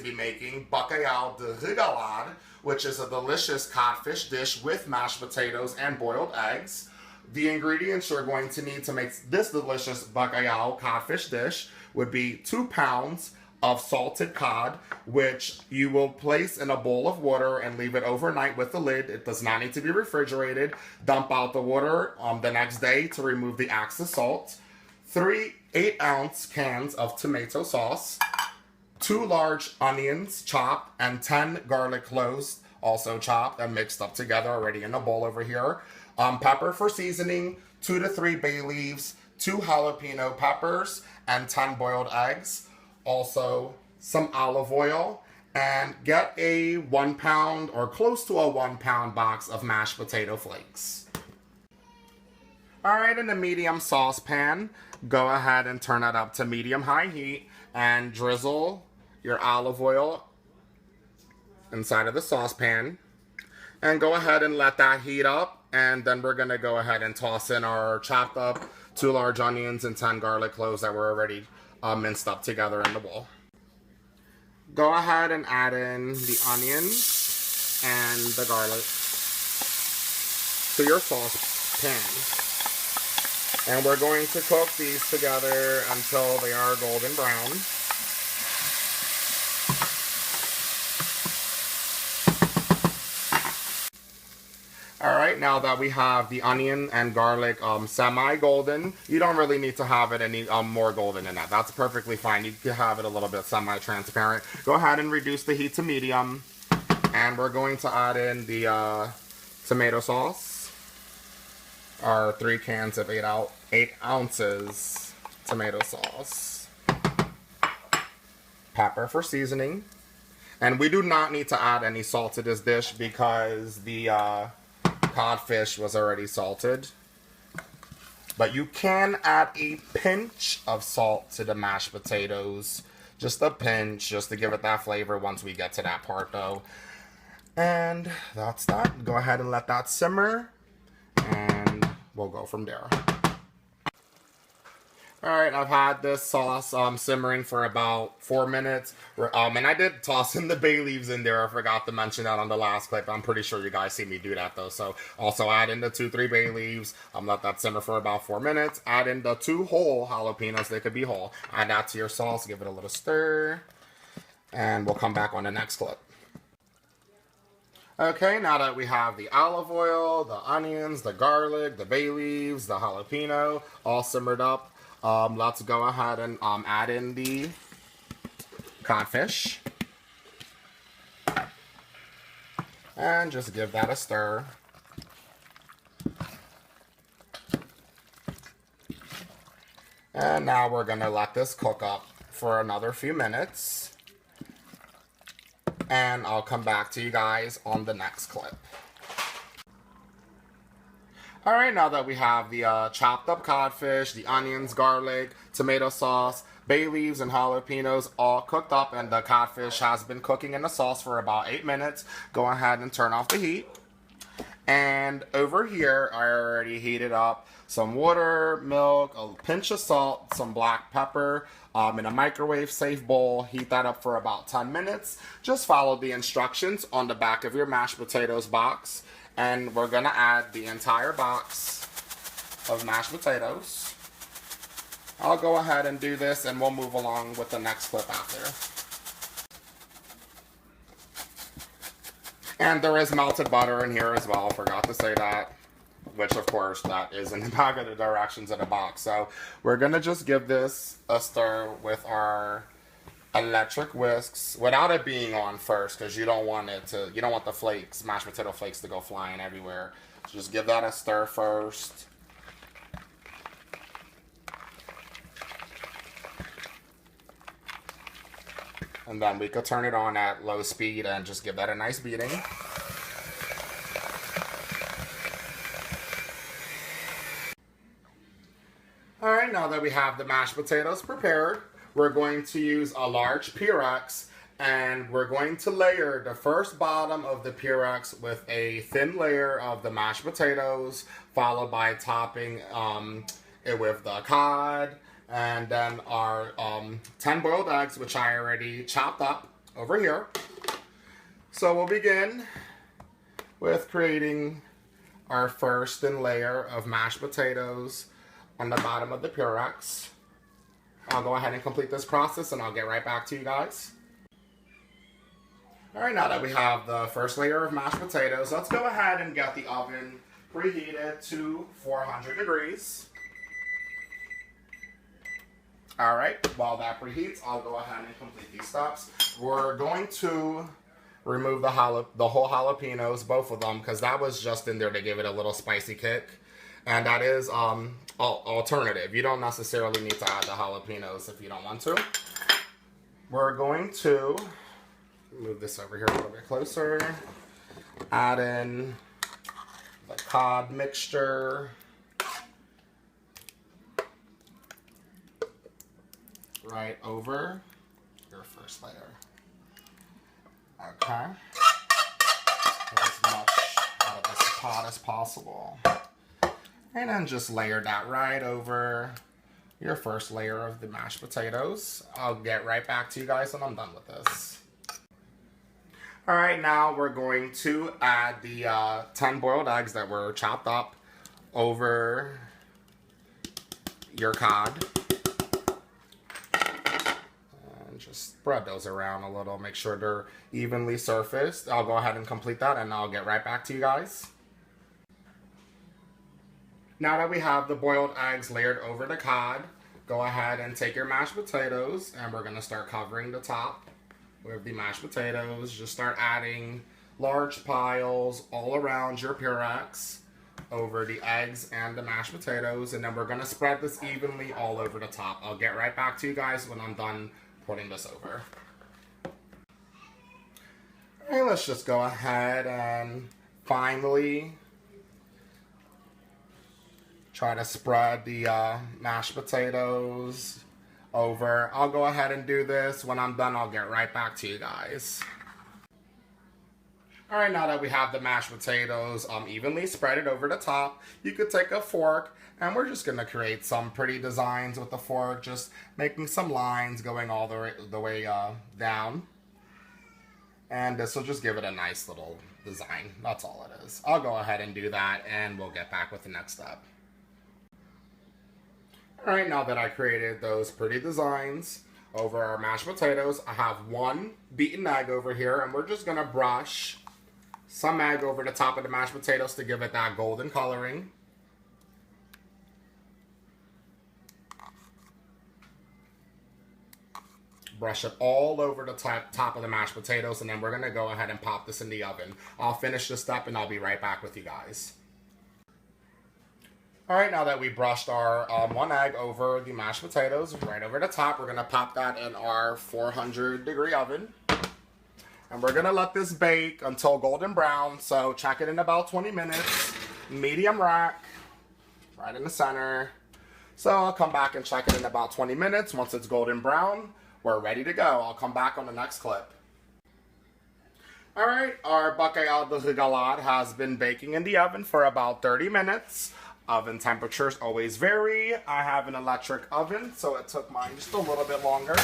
to be making Bacalhau de Regalar, which is a delicious codfish dish with mashed potatoes and boiled eggs. The ingredients you're going to need to make this delicious Bacalhau codfish dish would be 2 pounds of salted cod, which you will place in a bowl of water and leave it overnight with the lid. It does not need to be refrigerated. Dump out the water the next day to remove the excess salt. 3 8-ounce cans of tomato sauce, 2 large onions chopped, and 10 garlic cloves also chopped and mixed up together already in a bowl over here. Pepper for seasoning, 2 to 3 bay leaves, 2 jalapeno peppers, and 10 boiled eggs. Also, some olive oil, and get a 1 pound or close to a 1 pound box of mashed potato flakes. Alright, in a medium saucepan, go ahead and turn it up to medium-high heat and drizzle your olive oil inside of the saucepan. And go ahead and let that heat up, and then we're going to go ahead and toss in our chopped up 2 large onions and 10 garlic cloves that were already minced up together in the bowl. Go ahead and add in the onions and the garlic to your saucepan. And we're going to cook these together until they are golden brown. Alright, now that we have the onion and garlic semi-golden, you don't really need to have it any more golden than that. That's perfectly fine. You can have it a little bit semi-transparent. Go ahead and reduce the heat to medium. And we're going to add in the tomato sauce. Our 3 cans of 8 ounces tomato sauce. Pepper for seasoning. And we do not need to add any salt to this dish because the codfish was already salted, but you can add a pinch of salt to the mashed potatoes, just a pinch, just to give it that flavor once we get to that part though. And that's that. Go ahead and let that simmer, and we'll go from there. Alright, I've had this sauce simmering for about 4 minutes. And I did toss in the bay leaves in there. I forgot to mention that on the last clip. I'm pretty sure you guys see me do that though. So also add in the 2-3 bay leaves. Let that simmer for about 4 minutes. Add in the 2 whole jalapenos. They could be whole. Add that to your sauce. Give it a little stir. And we'll come back on the next clip. Okay, now that we have the olive oil, the onions, the garlic, the bay leaves, the jalapeno all simmered up, let's go ahead and add in the codfish. And just give that a stir. And now we're going to let this cook up for another few minutes. And I'll come back to you guys on the next clip. Alright, now that we have the chopped up codfish, the onions, garlic, tomato sauce, bay leaves, and jalapenos all cooked up, and the codfish has been cooking in the sauce for about 8 minutes, go ahead and turn off the heat. And over here, I already heated up some water, milk, a pinch of salt, some black pepper, in a microwave safe bowl. Heat that up for about 10 minutes. Just follow the instructions on the back of your mashed potatoes box. And we're going to add the entire box of mashed potatoes. I'll go ahead and do this, and we'll move along with the next clip after. And there is melted butter in here as well, forgot to say that. Which, of course, that is in the back of the directions of the box. So we're going to just give this a stir with our electric whisks without it being on first, because you don't want the flakes, mashed potato flakes, to go flying everywhere. So just give that a stir first. And then we could turn it on at low speed and just give that a nice beating. Alright, now that we have the mashed potatoes prepared, we're going to use a large Pyrex, and we're going to layer the first bottom of the Pyrex with a thin layer of the mashed potatoes, followed by topping it with the cod, and then our 10 boiled eggs, which I already chopped up over here. So we'll begin with creating our first layer of mashed potatoes on the bottom of the Purex. I'll go ahead and complete this process and I'll get right back to you guys. Alright, now that we have the first layer of mashed potatoes, let's go ahead and get the oven preheated to 400 degrees. Alright, while that preheats, I'll go ahead and complete these steps. We're going to remove the whole jalapenos, both of them, because that was just in there to give it a little spicy kick. And that is alternative. You don't necessarily need to add the jalapenos if you don't want to. We're going to move this over here a little bit closer. Add in the cod mixture. Right over your first layer. Okay. Get as much out of this pot as possible. And then just layer that right over your first layer of the mashed potatoes. I'll get right back to you guys when I'm done with this. Alright, now we're going to add the 10 boiled eggs that were chopped up over your cod. And just spread those around a little, make sure they're evenly surfaced. I'll go ahead and complete that and I'll get right back to you guys. Now that we have the boiled eggs layered over the cod, go ahead and take your mashed potatoes and we're going to start covering the top with the mashed potatoes. Just start adding large piles all around your Purex over the eggs and the mashed potatoes, and then we're going to spread this evenly all over the top. I'll get right back to you guys when I'm done putting this over. Alright, let's just go ahead and finally try to spread the mashed potatoes over. I'll go ahead and do this. When I'm done, I'll get right back to you guys. Alright, now that we have the mashed potatoes evenly spread over the top, you could take a fork and we're just going to create some pretty designs with the fork, just making some lines going all the way down. And this will just give it a nice little design. That's all it is. I'll go ahead and do that and we'll get back with the next step. Alright, now that I created those pretty designs over our mashed potatoes, I have one beaten egg over here, and we're just going to brush some egg over the top of the mashed potatoes to give it that golden coloring. Brush it all over the top of the mashed potatoes, and then we're going to go ahead and pop this in the oven. I'll finish this step and I'll be right back with you guys. Alright, now that we brushed our one egg over the mashed potatoes, right over the top, we're going to pop that in our 400-degree oven. And we're going to let this bake until golden brown, so check it in about 20 minutes. Medium rack, right in the center. So I'll come back and check it in about 20 minutes. Once it's golden brown, we're ready to go. I'll come back on the next clip. Alright, our Bacalhau de Regalar has been baking in the oven for about 30 minutes. Oven temperatures always vary. I have an electric oven, so it took mine just a little bit longer.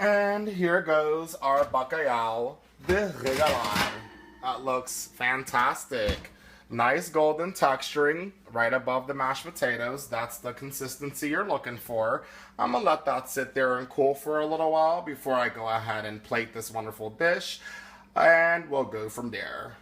And here goes our Bacalhau de Regalar. That looks fantastic. Nice golden texturing right above the mashed potatoes. That's the consistency you're looking for. I'm going to let that sit there and cool for a little while before I go ahead and plate this wonderful dish. And we'll go from there.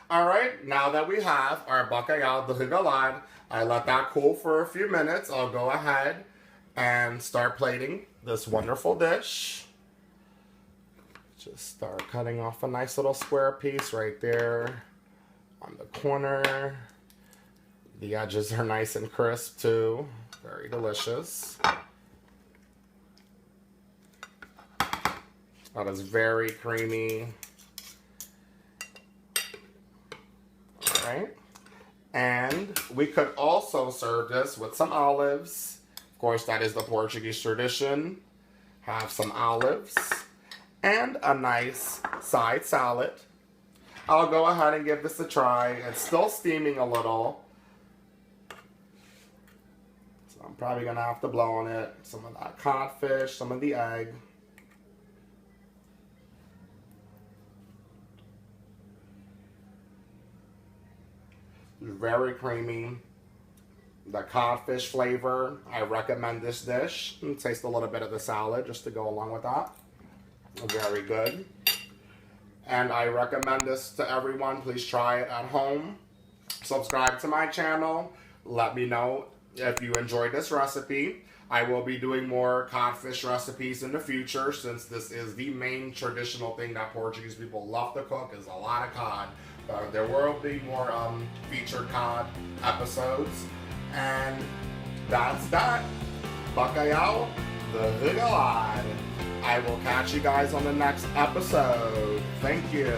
Alright, now that we have our Bacalhau de Regalar, I let that cool for a few minutes. I'll go ahead and start plating this wonderful dish. Just start cutting off a nice little square piece right there on the corner. The edges are nice and crisp too. Very delicious. That is very creamy. Alright. And we could also serve this with some olives. Of course, that is the Portuguese tradition. Have some olives and a nice side salad. I'll go ahead and give this a try. It's still steaming a little. So I'm I'm probably gonna have to blow on it. Some of that codfish, some of the egg. Very creamy. The codfish flavor. I recommend this dish. Taste a little bit of the salad just to go along with that. Very good. And I recommend this to everyone. Please try it at home. Subscribe to my channel. Let me know if you enjoyed this recipe. I will be doing more codfish recipes in the future, since this is the main traditional thing that Portuguese people love to cook, is a lot of cod. There will be more featured cod episodes. And that's that. Bacalhau de Regalar. I will catch you guys on the next episode. Thank you.